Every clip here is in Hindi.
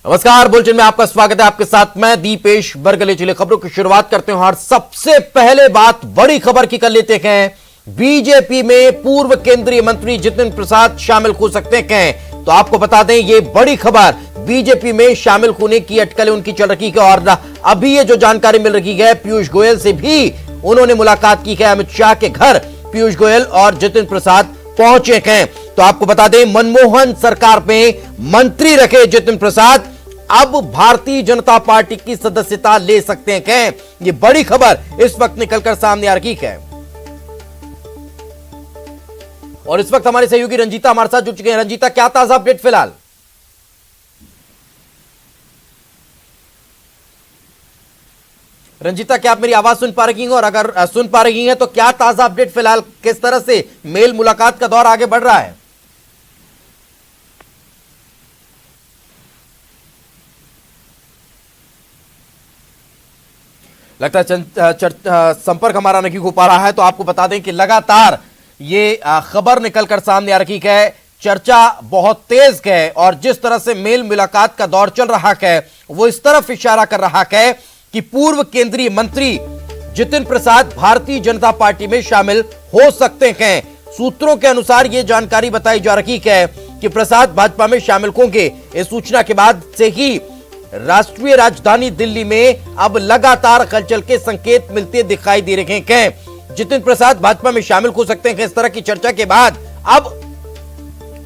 नमस्कार, बुलेटिन में आपका स्वागत है। आपके साथ मैं दीपेश बरगले। चलिए खबरों की शुरुआत करते हैं और सबसे पहले बात बड़ी खबर की कर लेते हैं। बीजेपी में पूर्व केंद्रीय मंत्री जितिन प्रसाद शामिल हो सकते हैं। तो आपको बता दें, ये बड़ी खबर, बीजेपी में शामिल होने की अटकलें उनकी चल रही है और अभी ये जो जानकारी मिल रही है, पीयूष गोयल से भी उन्होंने मुलाकात की है। अमित शाह के घर पीयूष गोयल और जितिन प्रसाद पहुंचे हैं। तो आपको बता दें, मनमोहन सरकार में मंत्री रखे जितिन प्रसाद अब भारतीय जनता पार्टी की सदस्यता ले सकते हैं। ये बड़ी खबर इस वक्त निकलकर सामने आ रही है और इस वक्त हमारे सहयोगी रंजीता हमारे साथ जुड़ चुके हैं। रंजीता, क्या ताजा अपडेट फिलहाल? रंजीता, क्या आप मेरी आवाज सुन पा रही हैं? और अगर सुन पा रही हैं तो क्या ताजा अपडेट फिलहाल, किस तरह से मेल मुलाकात का दौर आगे बढ़ रहा है? लगता है संपर्क हमारा नहीं हो पा रहा है। तो आपको बता दें कि लगातार ये खबर निकलकर सामने आ रही है, चर्चा बहुत तेज है और जिस तरह से मेल मुलाकात का दौर चल रहा है वो इस तरफ इशारा कर रहा है कि पूर्व केंद्रीय मंत्री जितिन प्रसाद भारतीय जनता पार्टी में शामिल हो सकते हैं। सूत्रों के अनुसार यह जानकारी बताई जा रही है कि प्रसाद भाजपा में शामिल होंगे। इस सूचना के बाद से ही राष्ट्रीय राजधानी दिल्ली में अब लगातार हलचल के संकेत मिलते दिखाई दे रहे हैं। जितिन प्रसाद भाजपा में शामिल हो सकते हैं। इस तरह की चर्चा के बाद अब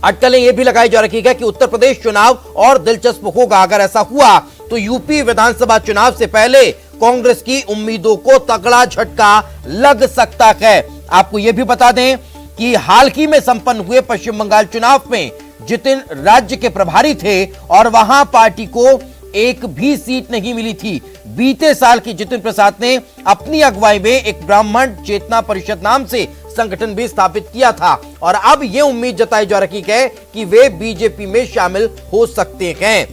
अटकलें यह भी लगाई जा रही है कि उत्तर प्रदेश चुनाव और दिलचस्प होगा। अगर ऐसा हुआ तो यूपी विधानसभा चुनाव से पहले कांग्रेस की उम्मीदों को तगड़ा झटका लग सकता है। आपको यह भी बता दें कि हाल ही में संपन्न हुए पश्चिम बंगाल चुनाव में जितिन राज्य के प्रभारी थे और वहां पार्टी को एक भी सीट नहीं मिली थी। बीते साल की जितिन प्रसाद ने अपनी अगुवाई में एक ब्राह्मण चेतना परिषद नाम से संगठन भी स्थापित किया था और अब यह उम्मीद जताई जा रही है कि वे बीजेपी में शामिल हो सकते हैं।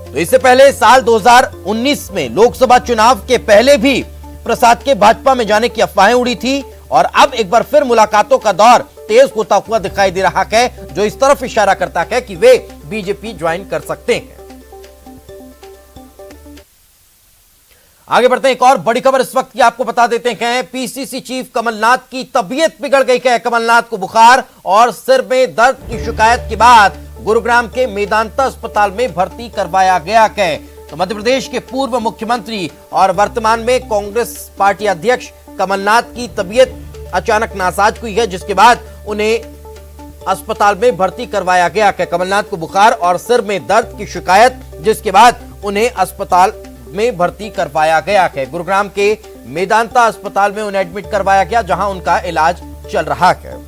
तो इससे पहले साल 2019 में लोकसभा चुनाव के पहले भी प्रसाद के भाजपा में जाने की अफवाहें उड़ी थी और अब एक बार फिर मुलाकातों का दौर तेज होता हुआ दिखाई दे रहा है, जो इस तरफ इशारा करता है कि वे बीजेपी ज्वाइन कर सकते हैं। आगे बढ़ते हैं, एक और बड़ी खबर इस वक्त की आपको बता देते हैं। पीसीसी चीफ कमलनाथ की तबीयत बिगड़ गई है। कमलनाथ को बुखार और सिर में दर्द की शिकायत के बाद गुरुग्राम के मेदांता अस्पताल में भर्ती करवाया गया है। तो मध्य प्रदेश के पूर्व मुख्यमंत्री और वर्तमान में कांग्रेस पार्टी अध्यक्ष कमलनाथ की तबीयत अचानक नासाज हुई है, जिसके बाद उन्हें अस्पताल में भर्ती करवाया गया है। कमलनाथ को बुखार और सिर में दर्द की शिकायत, जिसके बाद उन्हें अस्पताल में भर्ती करवाया गया है। गुरुग्राम के मेदांता अस्पताल में उन्हें एडमिट करवाया गया, जहां उनका इलाज चल रहा है।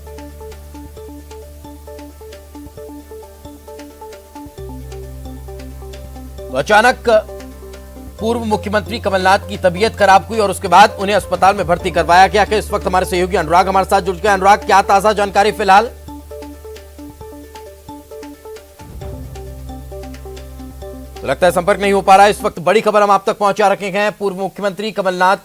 तो अचानक पूर्व मुख्यमंत्री कमलनाथ की तबीयत खराब हुई और उसके बाद उन्हें अस्पताल में भर्ती करवाया गया है। इस वक्त हमारे सहयोगी अनुराग हमारे साथ जुड़ गए। अनुराग, क्या ताजा जानकारी फिलहाल? तो लगता है संपर्क नहीं हो पा रहा है। इस वक्त बड़ी खबर हम आप तक पहुंचा रखे हैं। पूर्व मुख्यमंत्री कमलनाथ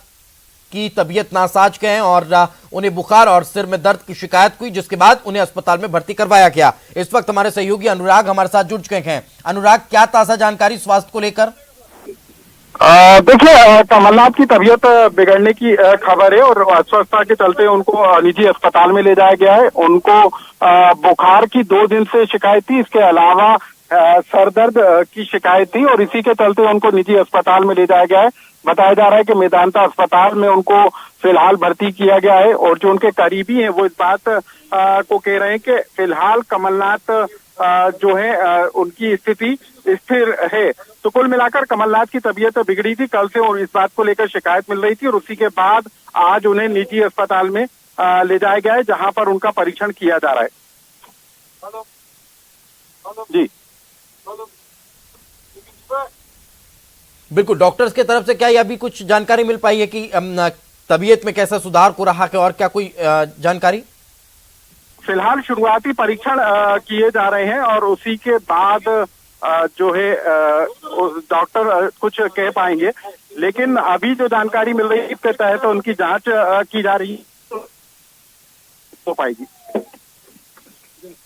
की तबीयत नासाज है और उन्हें बुखार और सिर में दर्द की शिकायत हुई, जिसके बाद उन्हें अस्पताल में भर्ती करवाया गया। इस वक्त हमारे सहयोगी अनुराग हमारे साथ जुड़ चुके हैं। अनुराग, क्या ताजा जानकारी स्वास्थ्य को लेकर? देखिए, कमलनाथ की तबीयत बिगड़ने की खबर है और अस्वस्थता के चलते उनको निजी अस्पताल में ले जाया गया है। उनको बुखार की 2 दिन से शिकायत थी, इसके अलावा सर दर्द की शिकायत थी और इसी के चलते उनको निजी अस्पताल में ले जाया गया है। बताया जा रहा है कि मेदांता अस्पताल में उनको फिलहाल भर्ती किया गया है और जो उनके करीबी हैं वो इस बात को कह रहे हैं कि फिलहाल कमलनाथ जो है उनकी स्थिति स्थिर है। तो कुल मिलाकर कमलनाथ की तबीयत बिगड़ी थी कल से और इस बात को लेकर शिकायत मिल रही थी और उसी के बाद आज उन्हें निजी अस्पताल में ले जाया गया है, जहां पर उनका परीक्षण किया जा रहा है। जी बिल्कुल, डॉक्टर्स की तरफ से क्या अभी कुछ जानकारी मिल पाई है कि तबीयत में कैसा सुधार हो रहा है और क्या कोई जानकारी? फिलहाल शुरुआती परीक्षण किए जा रहे हैं और उसी के बाद जो है डॉक्टर कुछ कह पाएंगे, लेकिन अभी जो जानकारी मिल रही है इसके तहत उनकी जांच की जा रही हो पाएगी।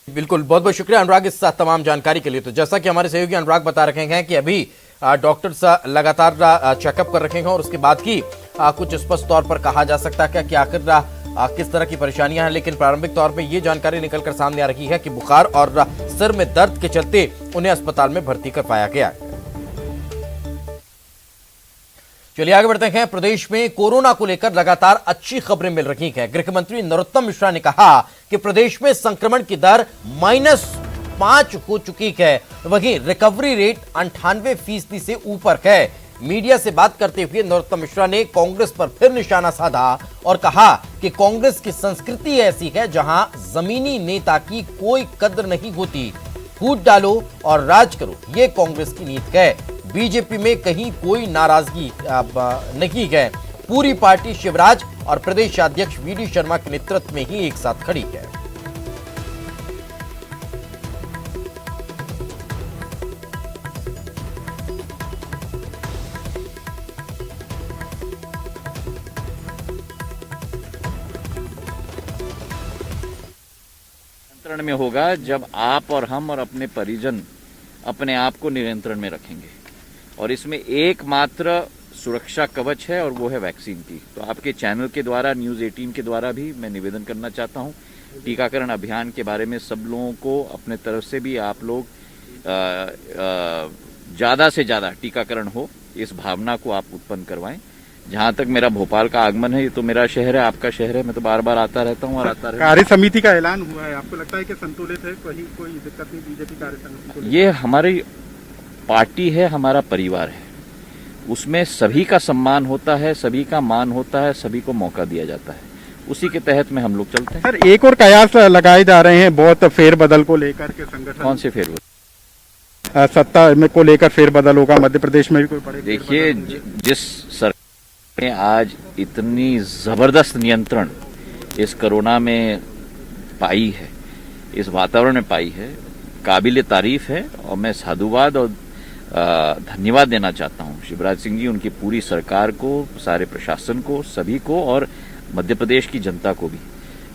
बिल्कुल, बहुत बहुत शुक्रिया अनुराग इस तमाम जानकारी के लिए। तो जैसा कि हमारे सहयोगी अनुराग बता रखे हैं कि अभी डॉक्टर्स लगातार चेकअप कर रखे हैं और उसके बाद की कुछ स्पष्ट तौर पर कहा जा सकता है कि आखिर किस तरह की परेशानियां हैं, लेकिन प्रारंभिक तौर पे ये जानकारी निकलकर सामने आ रही है कि बुखार और सिर में दर्द के चलते उन्हें अस्पताल में भर्ती कर पाया गया है। चलिए आगे बढ़ते हैं। प्रदेश में कोरोना को लेकर लगातार अच्छी खबरें मिल रही हैं। गृह मंत्री नरोत्तम मिश्रा ने कहा कि प्रदेश में संक्रमण की दर -5 हो चुकी है, वहीं रिकवरी रेट 98% से ऊपर है। मीडिया से बात करते हुए नरोत्तम मिश्रा ने कांग्रेस पर फिर निशाना साधा और कहा कि कांग्रेस की संस्कृति ऐसी है जहां जमीनी नेता की कोई कद्र नहीं होती। फूट डालो और राज करो, ये कांग्रेस की नीति है। बीजेपी में कहीं कोई नाराजगी नहीं है। पूरी पार्टी शिवराज और प्रदेश अध्यक्ष वीडी शर्मा के नेतृत्व में ही एक साथ खड़ी है। नियंत्रण में होगा जब आप और हम और अपने परिजन अपने आप को नियंत्रण में रखेंगे, और इसमें एकमात्र सुरक्षा कवच है और वो है वैक्सीन की। तो आपके चैनल के द्वारा, न्यूज़ 18 के द्वारा भी मैं निवेदन करना चाहता हूं, टीकाकरण अभियान के बारे में सब लोगों को अपने तरफ से भी आप लोग ज़्यादा से ज़्यादा टीकाकरण हो, इस भावना को आप उत्पन्न करवाएं। जहां तक मेरा भोपाल का आगमन है, ये तो मेरा शहर है, आपका शहर है, मैं तो बार बार आता रहता हूं और आता रहता हूं। कार्य समिति का ऐलान हुआ है, आपको लगता है कि संतुलित है, कहीं कोई दिक्कत नहीं बीजेपी कार्य समिति को? ये हमारी पार्टी है, हमारा परिवार है, उसमें सभी का सम्मान होता है, सभी का मान होता है, सभी को मौका दिया जाता है, उसी के तहत में हम लोग चलते हैं। सर, एक और कयास लगाए जा रहे हैं बहुत फेरबदल को लेकर के संगठन। कौन से फेरबदल? सत्ता में को लेकर फेरबदल होगा, मध्य प्रदेश में भी कोई बड़े? देखिए, जिस सरकार ने आज इतनी जबरदस्त नियंत्रण इस कोरोना में पाई है, इस वातावरण में पाई है, काबिल तारीफ है। और मैं साधुवाद और धन्यवाद देना चाहता हूं शिवराज सिंह जी, उनकी पूरी सरकार को, सारे प्रशासन को, सभी को, और मध्य प्रदेश की जनता को भी,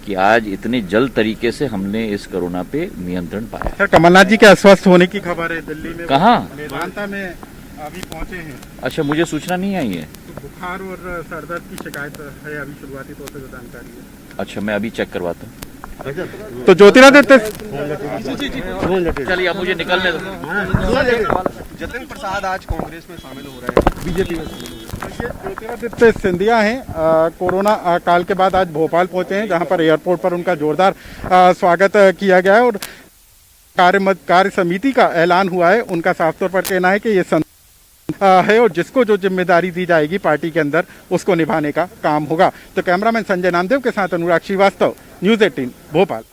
कि आज इतने जल्द तरीके से हमने इस कोरोना पे नियंत्रण पाया। सर, कमलनाथ जी के अस्वस्थ होने की खबर है दिल्ली में। कहाँ? मेदांता में अभी पहुंचे हैं। अच्छा, मुझे सूचना नहीं आई है। तो बुखार और सरदर्द की शिकायत है, अभी शुरुआती तौर पर जानकारी है। अच्छा, मैं अभी चेक करवाता हूँ। तो ज्योतिरादित्य, चलिए अब मुझे निकलने दो। जतिन प्रसाद आज कांग्रेस में शामिल हो रहे हैं, बीजेपी में शामिल हो रहे हैं। ज्योतिरादित्य सिंधिया हैं, कोरोना काल के बाद आज भोपाल पहुंचे हैं, जहां पर एयरपोर्ट पर उनका जोरदार स्वागत किया गया है और कार्य समिति का ऐलान हुआ है। उनका साफ तौर पर कहना है कि ये है और जिसको जो जिम्मेदारी दी जाएगी पार्टी के अंदर उसको निभाने का काम होगा। तो कैमरामैन संजय नामदेव के साथ अनुराग श्रीवास्तव, न्यूज़ 18 भोपाल।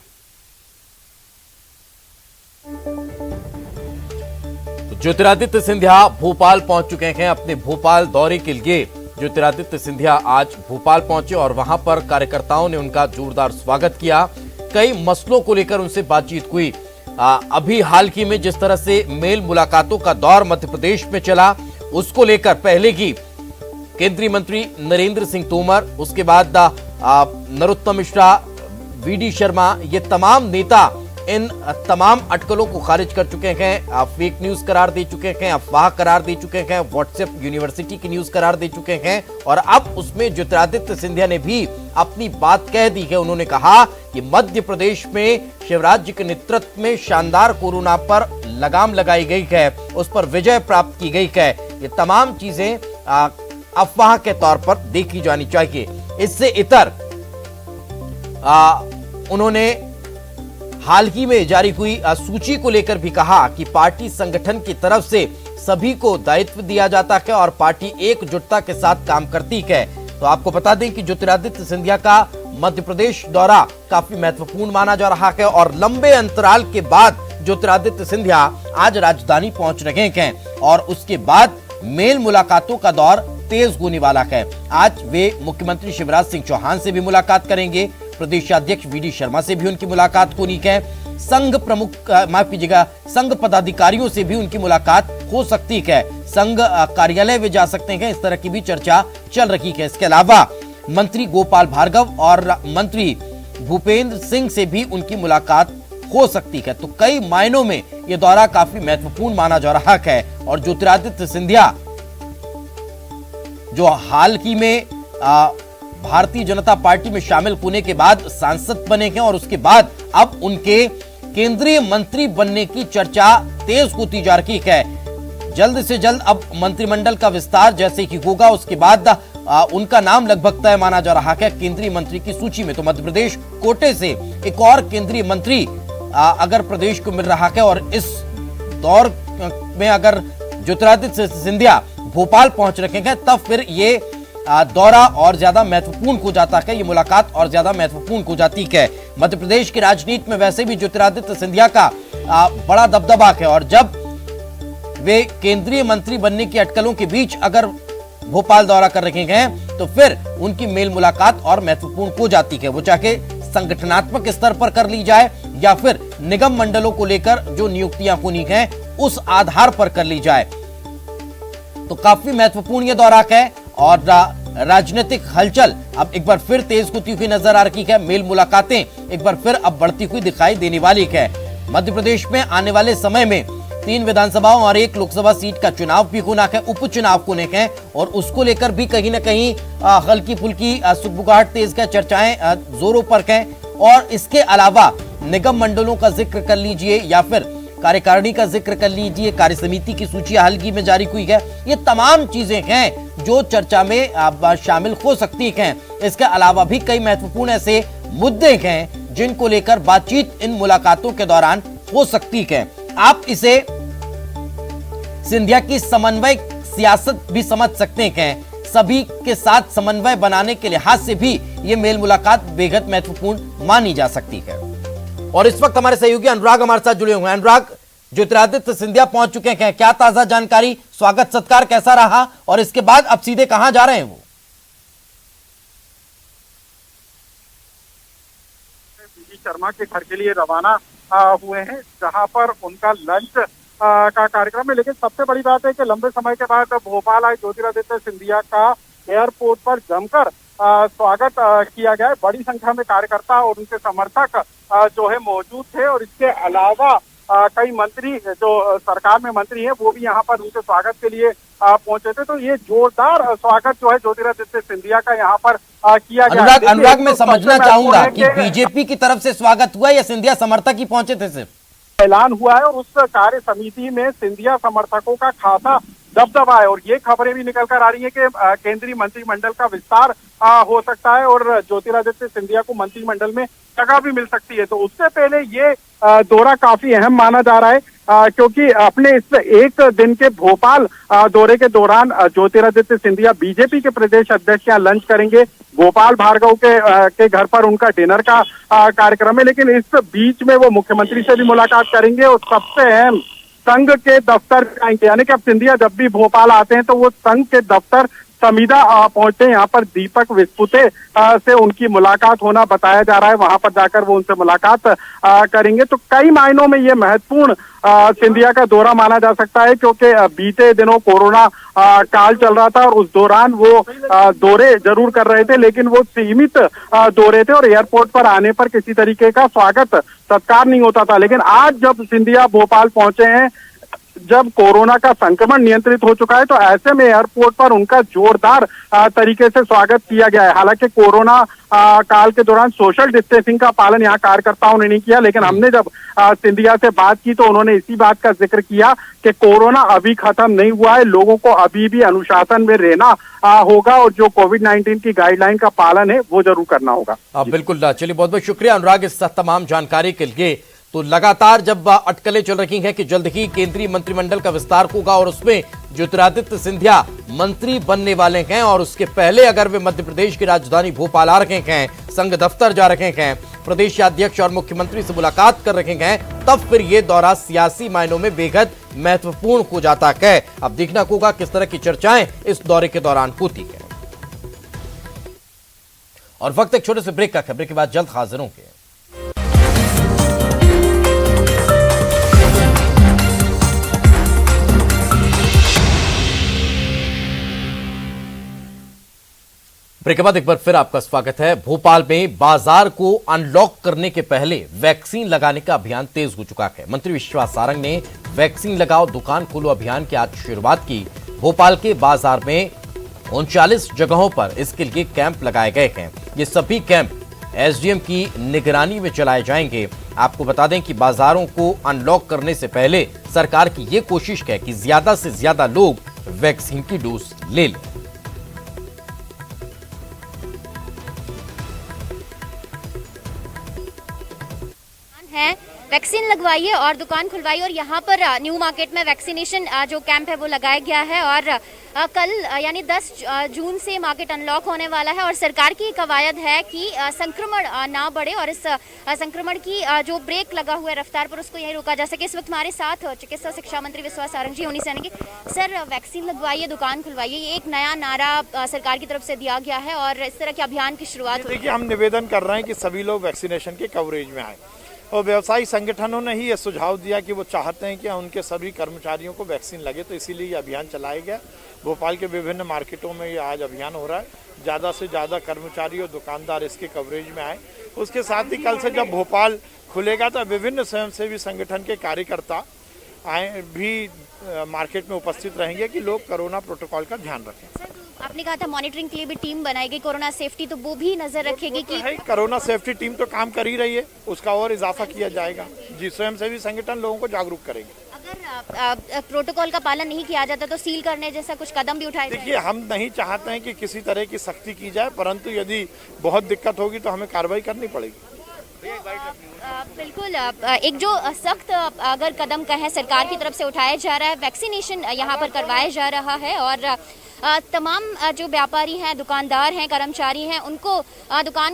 ज्योतिरादित्य सिंधिया भोपाल पहुंच चुके हैं अपने भोपाल दौरे के लिए। ज्योतिरादित्य सिंधिया आज भोपाल पहुंचे और वहां पर कार्यकर्ताओं ने उनका जोरदार स्वागत किया। कई मसलों को लेकर उनसे बातचीत हुई। अभी हाल ही में जिस तरह से मेल मुलाकातों का दौर मध्य प्रदेश में चला, उसको लेकर पहले की केंद्रीय मंत्री नरेंद्र सिंह तोमर, उसके बाद नरोत्तम मिश्रा, वीडी शर्मा, ये तमाम नेता इन तमाम अटकलों को खारिज कर चुके हैं, फेक न्यूज करार दे चुके हैं, अफवाह करार दे चुके हैं, व्हाट्सएप यूनिवर्सिटी की न्यूज करार दे चुके हैं। और अब उसमें ज्योतिरादित्य सिंधिया ने भी अपनी बात कह दी है। उन्होंने कहा कि मध्य प्रदेश में शिवराज जी के नेतृत्व में शानदार कोरोना पर लगाम लगाई गई है, उस पर विजय प्राप्त की गई है। ये तमाम चीजें अफवाह के तौर पर देखी जानी चाहिए। इससे इतर उन्होंने हाल ही में जारी हुई सूची को लेकर भी कहा कि पार्टी संगठन की तरफ से सभी को दायित्व दिया जाता है और पार्टी एकजुटता के साथ काम करती है। तो आपको बता दें कि ज्योतिरादित्य सिंधिया का मध्य प्रदेश दौरा काफी महत्वपूर्ण माना जा रहा है और लंबे अंतराल के बाद ज्योतिरादित्य सिंधिया आज राजधानी पहुंच रहे हैं और उसके बाद मेल मुलाकातों का दौर तेज होने वाला है। आज वे मुख्यमंत्री शिवराज सिंह चौहान से भी मुलाकात करेंगे, प्रदेशाध्यक्ष वीडी शर्मा से भी उनकी मुलाकात होनी है, संघ प्रमुख माफ कीजिएगा संघ पदाधिकारियों से भी उनकी मुलाकात हो सकती है, संघ कार्यालय में जा सकते हैं, इस तरह की भी चर्चा चल रही है। इसके अलावा मंत्री गोपाल भार्गव और मंत्री भूपेंद्र सिंह से भी उनकी मुलाकात हो सकती है। तो कई मायनों में यह दौरा काफी महत्वपूर्ण माना जा रहा है। और ज्योतिरादित्य सिंधिया जो हाल ही में भारतीय जनता पार्टी में शामिल होने के बाद सांसद बने हैं और उसके बाद अब उनके केंद्रीय मंत्री बनने की चर्चा तेज होती जा रही है। जल्द से जल्द अब मंत्रिमंडल का विस्तार जैसे कि होगा उसके बाद उनका नाम लगभग तय माना जा रहा है केंद्रीय मंत्री की सूची में। तो मध्य प्रदेश कोटे से एक और केंद्रीय मंत्री अगर प्रदेश को मिल रहा है और इस दौर में अगर ज्योतिरादित्य सिंधिया भोपाल पहुंच रखे हैं तब फिर ये दौरा और ज्यादा महत्वपूर्ण हो जाता है, ये मुलाकात और ज्यादा महत्वपूर्ण हो जाती है। मध्य प्रदेश की राजनीति में वैसे भी ज्योतिरादित्य सिंधिया का बड़ा दबदबा है और जब वे केंद्रीय मंत्री बनने की अटकलों के बीच अगर भोपाल दौरा कर रहे हैं तो फिर उनकी मेल मुलाकात और महत्वपूर्ण हो जाती है। वो चाहे संगठनात्मक स्तर पर कर ली जाए या फिर निगम मंडलों को लेकर जो नियुक्तियां होनी हैं उस आधार पर कर ली जाए। तो काफी महत्वपूर्ण ये दौरा है और राजनीतिक हलचल अब एक बार फिर तेज होती हुई नजर आ रही है। मेल मुलाकातें एक बार फिर अब बढ़ती हुई दिखाई देने वाली है। मध्य प्रदेश में आने वाले समय में 3 विधानसभाओं और 1 लोकसभा सीट का चुनाव भी होना है, उपचुनाव होने हैं और उसको लेकर भी कहीं ना कहीं हल्की फुल्की सुगबुगाहट तेज है, चर्चाएं जोरों पर हैं। और इसके अलावा निगम मंडलों का जिक्र कर लीजिए या फिर कार्यकारिणी का जिक्र कर लीजिए, कार्य समिति की सूची हाल ही में जारी हुई है। ये तमाम चीजें हैं जो चर्चा में शामिल हो सकती हैं। इसके अलावा भी कई महत्वपूर्ण ऐसे मुद्दे हैं जिनको लेकर बातचीत इन मुलाकातों के दौरान हो सकती है। आप इसे सिंधिया की समन्वय सियासत भी समझ सकते हैं। सभी के साथ समन्वय बनाने के लिहाज से भी ये मेल मुलाकात बेहद महत्वपूर्ण मानी जा सकती है। और इस वक्त हमारे सहयोगी अनुराग हमारे साथ जुड़े हुए हैं। अनुराग, ज्योतिरादित्य सिंधिया पहुंच चुके हैं, क्या ताजा जानकारी, स्वागत सत्कार कैसा रहा और इसके बाद अब सीधे कहां जा रहे हैं वो? शर्मा के घर के लिए रवाना हुए हैं जहां पर उनका लंच का कार्यक्रम है। लेकिन सबसे बड़ी बात है कि लंबे समय के बाद भोपाल आए ज्योतिरादित्य सिंधिया का एयरपोर्ट पर जमकर स्वागत किया गया है। बड़ी संख्या में कार्यकर्ता और उनके समर्थक जो है मौजूद थे और इसके अलावा कई मंत्री जो सरकार में मंत्री हैं वो भी यहाँ पर उनके स्वागत के लिए पहुंचे थे। तो ये जोरदार स्वागत जो है ज्योतिरादित्य सिंधिया का यहाँ पर किया गया। अनुराग मैं समझना चाहूंगा कि बीजेपी की तरफ से स्वागत हुआ या सिंधिया समर्थक ही पहुंचे थे? सिर्फ ऐलान हुआ है और उस कार्य समिति में सिंधिया समर्थकों का खासा दबदबा है और ये खबरें भी निकल कर आ रही है कि केंद्रीय मंत्रिमंडल का विस्तार हो सकता है और ज्योतिरादित्य सिंधिया को मंत्रिमंडल में जगह भी मिल सकती है। तो उससे पहले ये दौरा काफी अहम माना जा रहा है क्योंकि अपने इस एक दिन के भोपाल दौरे के दौरान ज्योतिरादित्य सिंधिया बीजेपी के प्रदेश अध्यक्ष यहाँ लंच करेंगे। गोपाल भार्गव के घर पर उनका डिनर का कार्यक्रम है। लेकिन इस बीच में वो मुख्यमंत्री से भी मुलाकात करेंगे और सबसे अहम संघ के दफ्तर आएंगे। यानी कि अब सिंधिया जब भी भोपाल आते हैं तो वो संघ के दफ्तर समीदा पहुंचे। यहाँ पर दीपक विस्पुते से उनकी मुलाकात होना बताया जा रहा है। वहां पर जाकर वो उनसे मुलाकात करेंगे। तो कई मायनों में ये महत्वपूर्ण सिंधिया का दौरा माना जा सकता है क्योंकि बीते दिनों कोरोना काल चल रहा था और उस दौरान वो दौरे जरूर कर रहे थे लेकिन वो सीमित दौरे थे और एयरपोर्ट पर आने पर किसी तरीके का स्वागत सत्कार नहीं होता था। लेकिन आज जब सिंधिया भोपाल पहुंचे हैं, जब कोरोना का संक्रमण नियंत्रित हो चुका है तो ऐसे में एयरपोर्ट पर उनका जोरदार तरीके से स्वागत किया गया है। हालांकि कोरोना काल के दौरान सोशल डिस्टेंसिंग का पालन यहाँ कार्यकर्ताओं ने नहीं किया, लेकिन हमने जब सिंधिया से बात की तो उन्होंने इसी बात का जिक्र किया कि कोरोना अभी खत्म नहीं हुआ है, लोगों को अभी भी अनुशासन में रहना होगा और जो कोविड-19 की गाइडलाइन का पालन है वो जरूर करना होगा। बिल्कुल, चलिए बहुत बहुत शुक्रिया अनुराग इस तमाम जानकारी के लिए। तो लगातार जब अटकलें चल रही हैं कि जल्द ही केंद्रीय मंत्रिमंडल का विस्तार होगा और उसमें ज्योतिरादित्य सिंधिया मंत्री बनने वाले हैं और उसके पहले अगर वे मध्य प्रदेश की राजधानी भोपाल आ रहे हैं, संघ दफ्तर जा रहे हैं, प्रदेश अध्यक्ष और मुख्यमंत्री से मुलाकात कर रहे हैं, तब फिर ये दौरा सियासी मायनों में बेहद महत्वपूर्ण हो जाता है। अब देखना होगा किस तरह की चर्चाएं इस दौरे के दौरान होती है। और वक्त एक छोटे से ब्रेक का, खबर के बाद जल्द हाजिर होंगे। ब्रेक के बाद एक बार फिर आपका स्वागत है। भोपाल में बाजार को अनलॉक करने के पहले वैक्सीन लगाने का अभियान तेज हो चुका है। मंत्री विश्वास सारंग ने वैक्सीन लगाओ दुकान खोलो अभियान की आज शुरुआत की। भोपाल के बाजार में 39 जगहों पर इसके लिए कैंप लगाए गए हैं। ये सभी कैंप एसडीएम की निगरानी में चलाए जाएंगे। आपको बता दें कि बाजारों को अनलॉक करने से पहले सरकार की ये कोशिश है कि ज्यादा से ज्यादा लोग वैक्सीन की डोज ले लें। वैक्सीन लगवाइए और दुकान खुलवाइए। और यहाँ पर न्यू मार्केट में वैक्सीनेशन जो कैंप है वो लगाया गया है और कल यानी 10 जून से मार्केट अनलॉक होने वाला है। और सरकार की कवायद है कि संक्रमण ना बढ़े और इस संक्रमण की जो ब्रेक लगा हुआ है रफ्तार पर उसको यही रोका जा सके। इस वक्त हमारे साथ चिकित्सा शिक्षा मंत्री विश्वास सारंग जी उन्हीं से आएंगे। सर, वैक्सीन लगवाइए दुकान खुलवाइए, ये एक नया नारा सरकार की तरफ से दिया गया है और इस तरह के अभियान की शुरुआत हुई। देखिए, हम निवेदन कर रहे हैं कि सभी लोग वैक्सीनेशन के कवरेज में आए और व्यवसायी संगठनों ने ही ये सुझाव दिया कि वो चाहते हैं कि उनके सभी कर्मचारियों को वैक्सीन लगे, तो इसीलिए ये अभियान चलाया गया। भोपाल के विभिन्न मार्केटों में ये आज अभियान हो रहा है। ज़्यादा से ज़्यादा कर्मचारी और दुकानदार इसके कवरेज में आए। उसके साथ ही कल से जब भोपाल खुलेगा तो विभिन्न स्वयंसेवी संगठन के कार्यकर्ता आए भी मार्केट में उपस्थित रहेंगे कि लोग कोरोना प्रोटोकॉल का ध्यान रखें। आपने कहा था मॉनिटरिंग के लिए भी टीम बनाई गई, कोरोना सेफ्टी, तो वो भी नजर रखेगी कि कोरोना सेफ्टी टीम तो काम कर ही रही है, उसका और इजाफा किया जाएगा। जी, स्वयंसेवी संगठन लोगों को जागरूक करेंगे। अगर प्रोटोकॉल का पालन नहीं किया जाता तो सील करने जैसा कुछ कदम भी उठाए जाएंगे। देखिए, हम नहीं चाहते हैं कि किसी तरह की सख्ती की जाए, परंतु यदि बहुत दिक्कत होगी तो हमें कार्रवाई करनी पड़ेगी। बिल्कुल, एक जो सख्त अगर कदम कहें सरकार की तरफ से उठाया जा रहा है, वैक्सीनेशन यहाँ पर करवाया जा रहा है और तमाम जो व्यापारी हैं, दुकानदार हैं, कर्मचारी हैं, उनको दुकान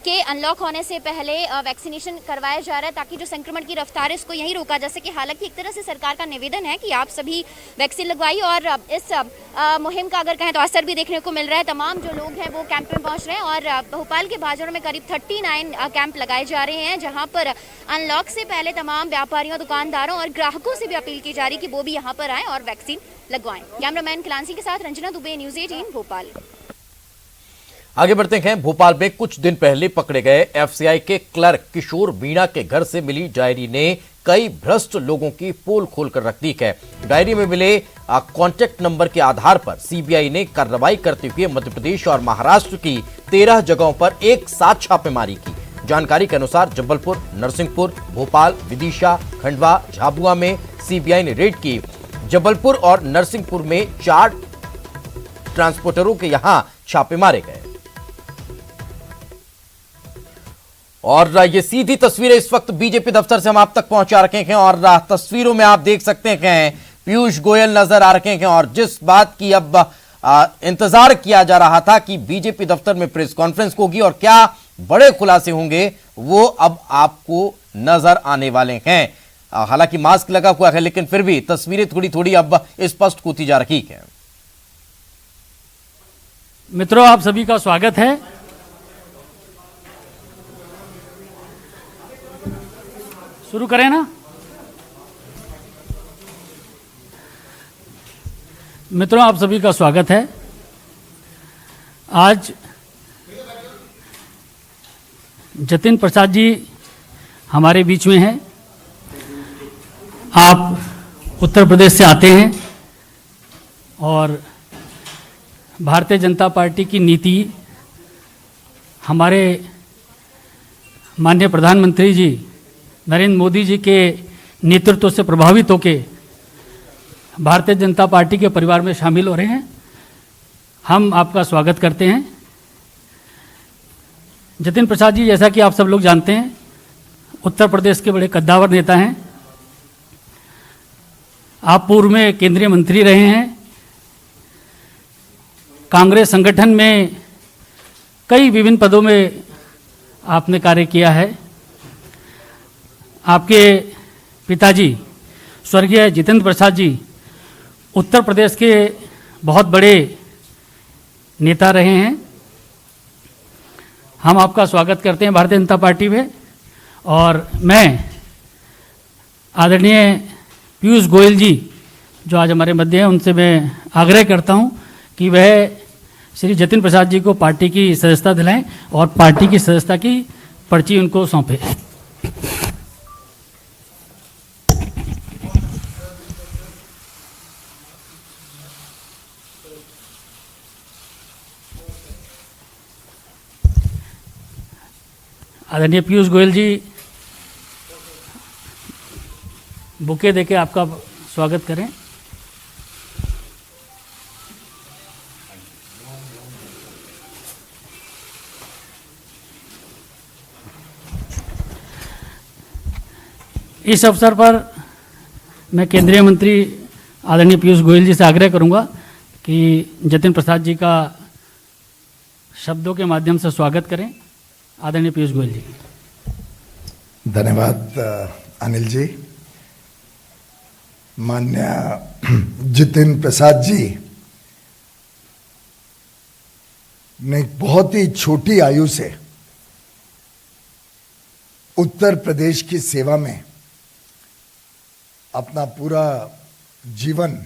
के अनलॉक होने से पहले वैक्सीनेशन करवाया जा रहा है ताकि जो संक्रमण की रफ्तार है इसको यहीं रोका जा सके। हालांकि एक तरह से सरकार का निवेदन है कि आप सभी वैक्सीन लगवाइए और इस मुहिम का अगर कहें तो असर भी देखने को मिल रहा है। तमाम जो लोग हैं वो कैंप में पहुंच रहे हैं और भोपाल के बाजारों में करीब 39 कैंप लगाए जा रहे हैं जहाँ पर अनलॉक से पहले तमाम व्यापारियों, दुकानदारों और ग्राहकों से भी अपील की जा रही है कि वो भी यहाँ पर आएँ और वैक्सीन लगवाएं। कैमरामैन किलांसी के साथ रंजना दुबे, न्यूज़ 18 भोपाल। आगे बढ़ते हैं। भोपाल में कुछ दिन पहले पकड़े गए एफसीआई के क्लर्क किशोर मीणा के घर से मिली डायरी ने कई भ्रष्ट लोगों की पोल खोलकर रख दी है। डायरी में मिले कॉन्टैक्ट नंबर के आधार पर सीबीआई ने कार्रवाई करते हुए मध्य प्रदेश और महाराष्ट्र की 13 जगहों पर एक साथ छापेमारी की। जानकारी के अनुसार जबलपुर, नरसिंहपुर, भोपाल, विदिशा, खंडवा, झाबुआ में सीबीआई ने रेड की। जबलपुर और नरसिंहपुर में 4 ट्रांसपोर्टरों के यहां छापे मारे गए। और ये सीधी तस्वीरें इस वक्त बीजेपी दफ्तर से हम आप तक पहुंचा रखे हैं और तस्वीरों में आप देख सकते हैं पीयूष गोयल नजर आ रखे हैं। और जिस बात की अब इंतजार किया जा रहा था कि बीजेपी दफ्तर में प्रेस कॉन्फ्रेंस होगी और क्या बड़े खुलासे होंगे, वो अब आपको नजर आने वाले हैं। हालांकि मास्क लगा हुआ है लेकिन फिर भी तस्वीरें थोड़ी थोड़ी अब स्पष्ट होती जा रही है। मित्रों, आप सभी का स्वागत है। शुरू करें ना। मित्रों, आप सभी का स्वागत है। आज जतिन प्रसाद जी हमारे बीच में हैं। आप उत्तर प्रदेश से आते हैं और भारतीय जनता पार्टी की नीति हमारे माननीय प्रधानमंत्री जी नरेंद्र मोदी जी के नेतृत्व से प्रभावित होकर भारतीय जनता पार्टी के परिवार में शामिल हो रहे हैं। हम आपका स्वागत करते हैं। जतिन प्रसाद जी, जैसा कि आप सब लोग जानते हैं, उत्तर प्रदेश के बड़े कद्दावर नेता हैं। आप पूर्व में केंद्रीय मंत्री रहे हैं। कांग्रेस संगठन में कई विभिन्न पदों में आपने कार्य किया है। आपके पिताजी स्वर्गीय जितेंद्र प्रसाद जी उत्तर प्रदेश के बहुत बड़े नेता रहे हैं। हम आपका स्वागत करते हैं भारतीय जनता पार्टी में। और मैं आदरणीय पीयूष गोयल जी जो आज हमारे मध्य हैं, उनसे मैं आग्रह करता हूं कि वह श्री जतिन प्रसाद जी को पार्टी की सदस्यता दिलाएं और पार्टी की सदस्यता की पर्ची उनको सौंपे। आदरणीय पीयूष गोयल जी बुके देके आपका स्वागत करें। इस अवसर पर मैं केंद्रीय मंत्री आदरणीय पीयूष गोयल जी से आग्रह करूंगा कि जतिन प्रसाद जी का शब्दों के माध्यम से स्वागत करें। आदरणीय पीयूष गोयल जी। धन्यवाद अनिल जी। माननीय जतिन प्रसाद जी ने बहुत ही छोटी आयु से उत्तर प्रदेश की सेवा में अपना पूरा जीवन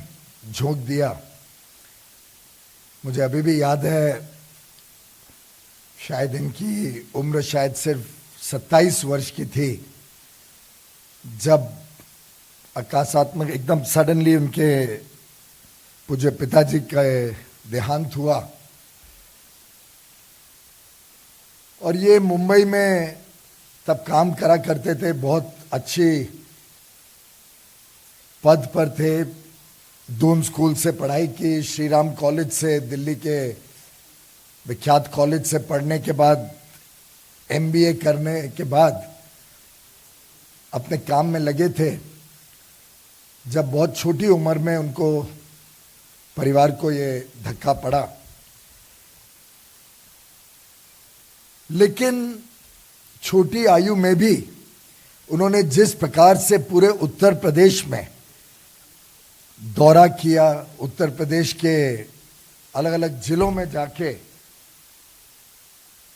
झोंक दिया। मुझे अभी भी याद है, शायद इनकी उम्र शायद सिर्फ 27 वर्ष की थी जब आकाशात्मक एकदम सडनली उनके पूज्य पिताजी का देहांत हुआ। और ये मुंबई में तब काम करा करते थे, बहुत अच्छी पद पर थे। दून स्कूल से पढ़ाई की, श्री राम कॉलेज से, दिल्ली के विख्यात कॉलेज से पढ़ने के बाद MBA करने के बाद अपने काम में लगे थे। जब बहुत छोटी उम्र में उनको परिवार को ये धक्का पड़ा, लेकिन छोटी आयु में भी उन्होंने जिस प्रकार से पूरे उत्तर प्रदेश में दौरा किया, उत्तर प्रदेश के अलग अलग जिलों में जाके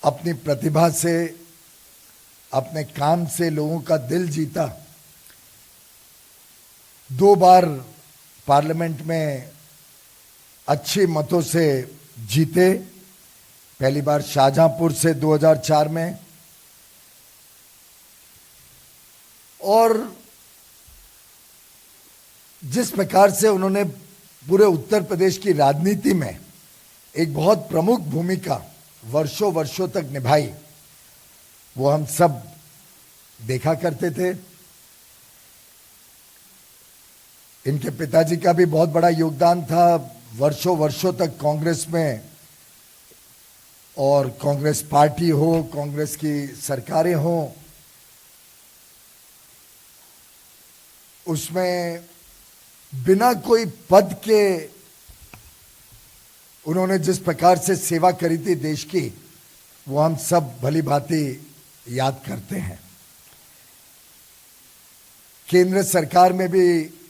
अपनी प्रतिभा से, अपने काम से लोगों का दिल जीता। 2 बार पार्लियामेंट में अच्छे मतों से जीते। पहली बार शाहजहांपुर से 2004 में, और जिस प्रकार से उन्होंने पूरे उत्तर प्रदेश की राजनीति में एक बहुत प्रमुख भूमिका वर्षों वर्षों तक निभाई, वो हम सब देखा करते थे। इनके पिताजी का भी बहुत बड़ा योगदान था वर्षों वर्षों तक कांग्रेस में, और कांग्रेस पार्टी हो, कांग्रेस की सरकारें हो, उसमें बिना कोई पद के उन्होंने जिस प्रकार से सेवा करी थी देश की, वो हम सब भली भांति याद करते हैं। केंद्र सरकार में भी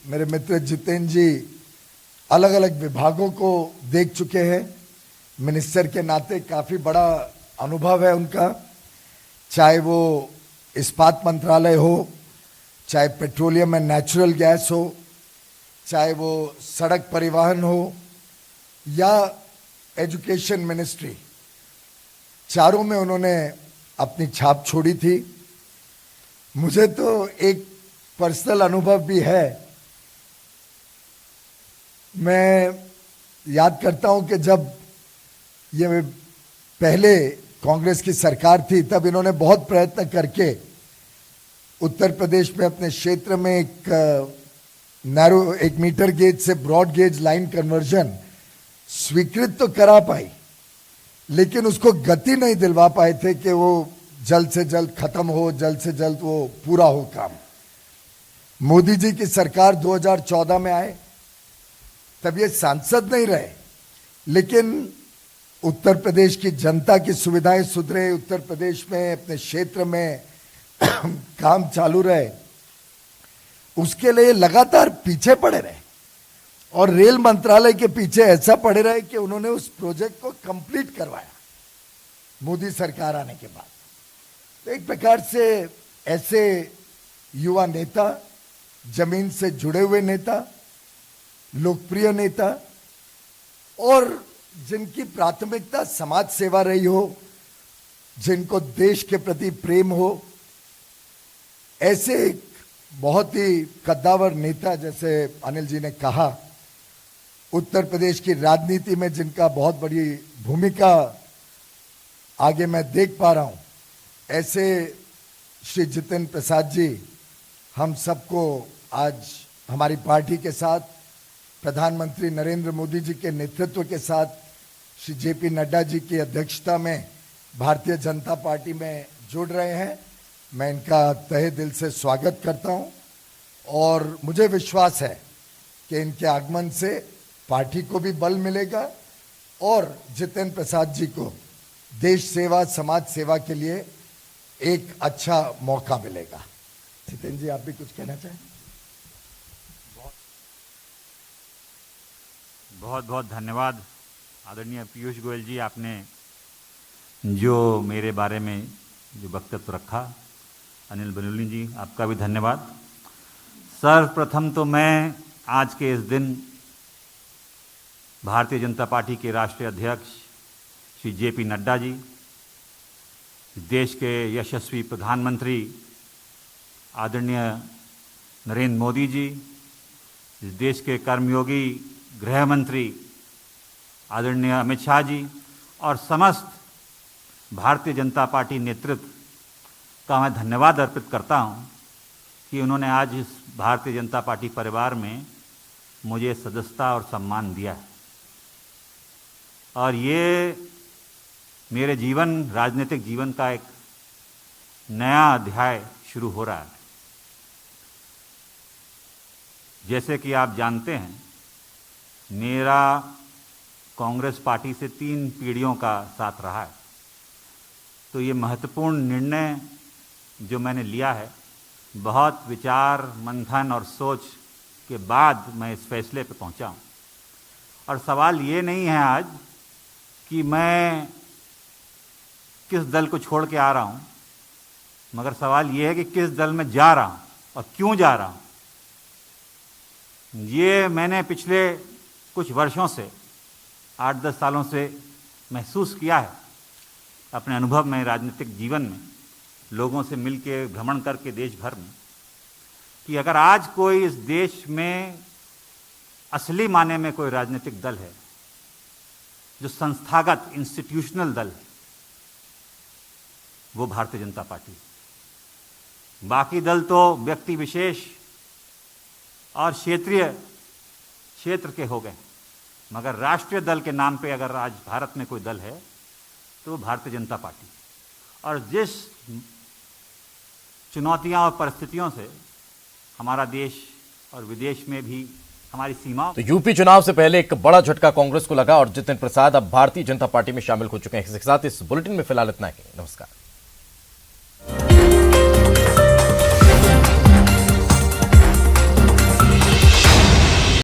मेरे मित्र जितेंद्र जी अलग अलग विभागों को देख चुके हैं। मिनिस्टर के नाते काफी बड़ा अनुभव है उनका, चाहे वो इस्पात मंत्रालय हो, चाहे पेट्रोलियम एंड नेचुरल गैस हो, चाहे वो सड़क परिवहन हो या एजुकेशन मिनिस्ट्री, चारों में उन्होंने अपनी छाप छोड़ी थी। मुझे तो एक पर्सनल अनुभव भी है। मैं याद करता हूं कि जब ये पहले कांग्रेस की सरकार थी, तब इन्होंने बहुत प्रयत्न करके उत्तर प्रदेश में अपने क्षेत्र में एक मीटर गेज से ब्रॉड गेज लाइन कन्वर्जन स्वीकृत तो करा पाई, लेकिन उसको गति नहीं दिलवा पाए थे कि वो जल्द से जल्द खत्म हो, जल्द से जल्द वो पूरा हो काम। मोदी जी की सरकार 2014 में आए, तब ये सांसद नहीं रहे, लेकिन उत्तर प्रदेश की जनता की सुविधाएं सुधरे, उत्तर प्रदेश में अपने क्षेत्र में काम चालू रहे, उसके लिए लगातार पीछे पड़े रहे। और रेल मंत्रालय के पीछे ऐसा पड़े रहे कि उन्होंने उस प्रोजेक्ट को कंप्लीट करवाया मोदी सरकार आने के बाद। तो एक प्रकार से ऐसे युवा नेता, जमीन से जुड़े हुए नेता, लोकप्रिय नेता और जिनकी प्राथमिकता समाज सेवा रही हो, जिनको देश के प्रति प्रेम हो, ऐसे एक बहुत ही कद्दावर नेता, जैसे अनिल जी ने कहा, उत्तर प्रदेश की राजनीति में जिनका बहुत बड़ी भूमिका आगे मैं देख पा रहा हूं, ऐसे श्री जितेंद्र प्रसाद जी हम सबको आज हमारी पार्टी के साथ, प्रधानमंत्री नरेंद्र मोदी जी के नेतृत्व के साथ, श्री जेपी नड्डा जी की अध्यक्षता में भारतीय जनता पार्टी में जोड़ रहे हैं। मैं इनका तहे दिल से स्वागत करता हूं और मुझे विश्वास है कि इनके आगमन से पार्टी को भी बल मिलेगा और जितेंद्र प्रसाद जी को देश सेवा, समाज सेवा के लिए एक अच्छा मौका मिलेगा। जितेंद्र जी, आप भी कुछ कहना चाहें? बहुत बहुत धन्यवाद आदरणीय पीयूष गोयल जी, आपने जो मेरे बारे में जो वक्तव्य रखा। अनिल बलूनी जी, आपका भी धन्यवाद। सर्वप्रथम तो मैं आज के इस दिन भारतीय जनता पार्टी के राष्ट्रीय अध्यक्ष श्री जेपी नड्डा जी, देश के यशस्वी प्रधानमंत्री आदरणीय नरेंद्र मोदी जी, इस देश के कर्मयोगी गृह मंत्री आदरणीय अमित शाह जी और समस्त भारतीय जनता पार्टी नेतृत्व का मैं धन्यवाद अर्पित करता हूं कि उन्होंने आज इस भारतीय जनता पार्टी परिवार में मुझे सदस्यता और सम्मान दिया है। और ये मेरे राजनीतिक जीवन का एक नया अध्याय शुरू हो रहा है। जैसे कि आप जानते हैं, मेरा कांग्रेस पार्टी से 3 पीढ़ियों का साथ रहा है, तो ये महत्वपूर्ण निर्णय जो मैंने लिया है, बहुत विचार मंथन और सोच के बाद मैं इस फैसले पर पहुंचा हूं। और सवाल ये नहीं है आज कि मैं किस दल को छोड़ के आ रहा हूं, मगर सवाल ये है कि किस दल में जा रहा हूं और क्यों जा रहा हूं। ये मैंने पिछले कुछ वर्षों से, 8-10 सालों से महसूस किया है अपने अनुभव में, राजनीतिक जीवन में, लोगों से मिलके भ्रमण करके देश भर में, कि अगर आज कोई इस देश में असली माने में कोई राजनीतिक दल है जो संस्थागत इंस्टीट्यूशनल दल है, वो भारतीय जनता पार्टी है। बाकी दल तो व्यक्ति विशेष और क्षेत्र के हो गए, मगर राष्ट्रीय दल के नाम पे अगर आज भारत में कोई दल है तो वो भारतीय जनता पार्टी। और जिस चुनौतियां और परिस्थितियों से हमारा देश और विदेश में भी हमारी सीमाओं, तो यूपी चुनाव से पहले एक बड़ा झटका कांग्रेस को लगा और जितेंद्र प्रसाद अब भारतीय जनता पार्टी में शामिल हो चुके हैं। इसके साथ इस बुलेटिन में फिलहाल इतना ही। नमस्कार।